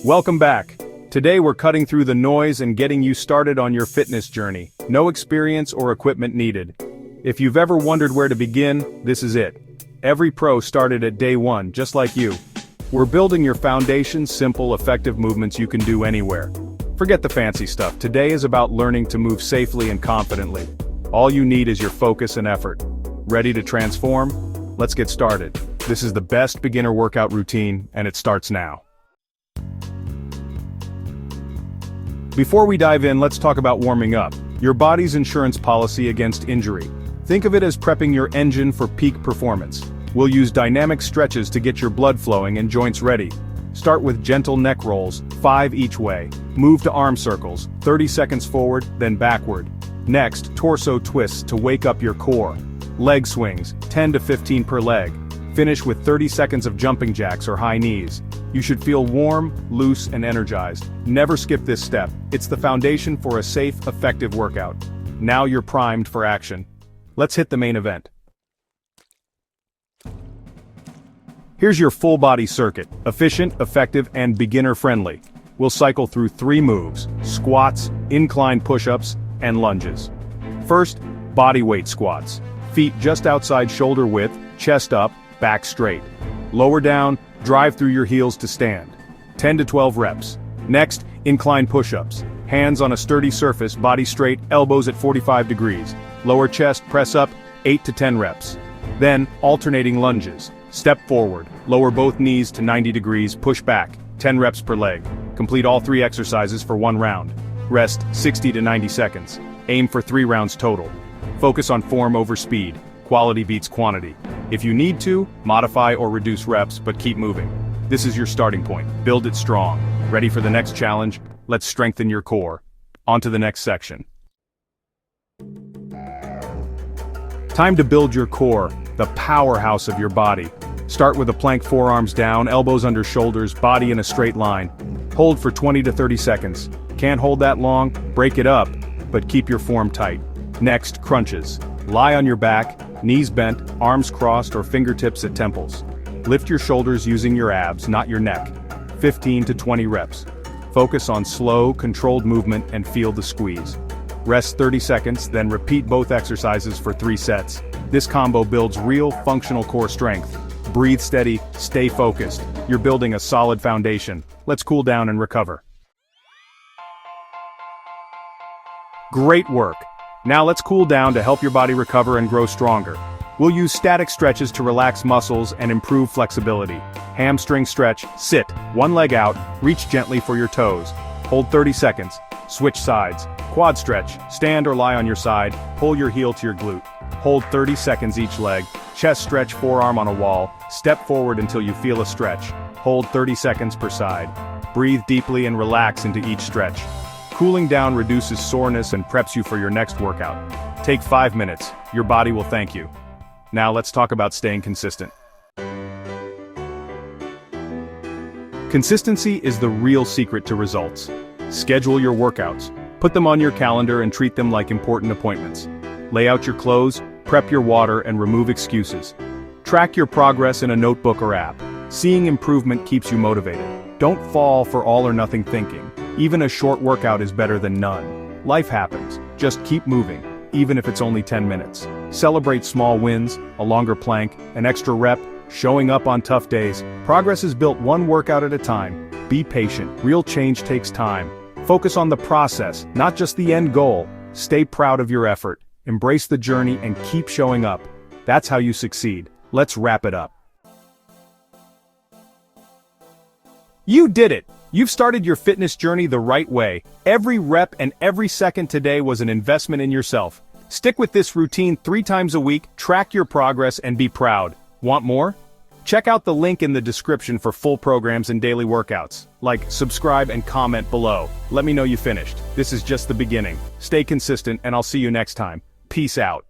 Welcome back. Today we're cutting through the noise and getting you started on your fitness journey. No experience or equipment needed. If you've ever wondered where to begin, this is it. Every pro started at day one, just like you. We're building your foundation, simple, effective movements you can do anywhere. Forget the fancy stuff. Today is about learning to move safely and confidently. All you need is your focus and effort. Ready to transform? Let's get started. This is the best beginner workout routine, and it starts now. Before we dive in, let's talk about warming up. Your body's insurance policy against injury. Think of it as prepping your engine for peak performance. We'll use dynamic stretches to get your blood flowing and joints ready. Start with gentle neck rolls, 5 each way. Move to arm circles, 30 seconds forward, then backward. Next, torso twists to wake up your core. Leg swings, 10 to 15 per leg. Finish with 30 seconds of jumping jacks or high knees. You should feel warm, loose, and energized. Never skip this step. It's the foundation for a safe, effective workout. Now you're primed for action. Let's hit the main event. Here's your full body circuit, efficient, effective, and beginner-friendly. We'll cycle through 3 moves: squats, incline push-ups, and lunges. First, body weight squats. Feet just outside shoulder width, chest up, back straight. Lower down, drive through your heels to stand. 10 to 12 reps. Next, incline push-ups. Hands on a sturdy surface, body straight, elbows at 45 degrees. Lower chest, press up, 8 to 10 reps. Then, alternating lunges. Step forward, lower both knees to 90 degrees, push back, 10 reps per leg. Complete all 3 exercises for 1 round. Rest 60 to 90 seconds. Aim for 3 rounds total. Focus on form over speed. Quality beats quantity. If you need to, modify or reduce reps, but keep moving. This is your starting point. Build it strong. Ready for the next challenge? Let's strengthen your core. On to the next section. Time to build your core, the powerhouse of your body. Start with a plank, forearms down, elbows under shoulders, body in a straight line. Hold for 20 to 30 seconds. Can't hold that long? Break it up, but keep your form tight. Next, crunches. Lie on your back, knees bent, arms crossed or fingertips at temples. Lift your shoulders using your abs, not your neck. 15 to 20 reps. Focus on slow, controlled movement and feel the squeeze. Rest 30 seconds, then repeat both exercises for 3 sets. This combo builds real, functional core strength. Breathe steady, stay focused. You're building a solid foundation. Let's cool down and recover. Great work. Now let's cool down to help your body recover and grow stronger. We'll use static stretches to relax muscles and improve flexibility. Hamstring stretch, sit, 1 leg out, reach gently for your toes. Hold 30 seconds. Switch sides. Quad stretch, stand or lie on your side, pull your heel to your glute. Hold 30 seconds each leg. Chest stretch, forearm on a wall, step forward until you feel a stretch. Hold 30 seconds per side. Breathe deeply and relax into each stretch. Cooling down reduces soreness and preps you for your next workout. Take 5 minutes, your body will thank you. Now let's talk about staying consistent. Consistency is the real secret to results. Schedule your workouts. Put them on your calendar and treat them like important appointments. Lay out your clothes, prep your water, and remove excuses. Track your progress in a notebook or app. Seeing improvement keeps you motivated. Don't fall for all or nothing thinking. Even a short workout is better than none. Life happens. Just keep moving, even if it's only 10 minutes. Celebrate small wins, a longer plank, an extra rep, showing up on tough days. Progress is built 1 workout at a time. Be patient. Real change takes time. Focus on the process, not just the end goal. Stay proud of your effort. Embrace the journey and keep showing up. That's how you succeed. Let's wrap it up. You did it! You've started your fitness journey the right way. Every rep and every second today was an investment in yourself. Stick with this routine 3 times a week, track your progress, and be proud. Want more? Check out the link in the description for full programs and daily workouts. Like, subscribe, and comment below. Let me know you finished. This is just the beginning. Stay consistent, and I'll see you next time. Peace out.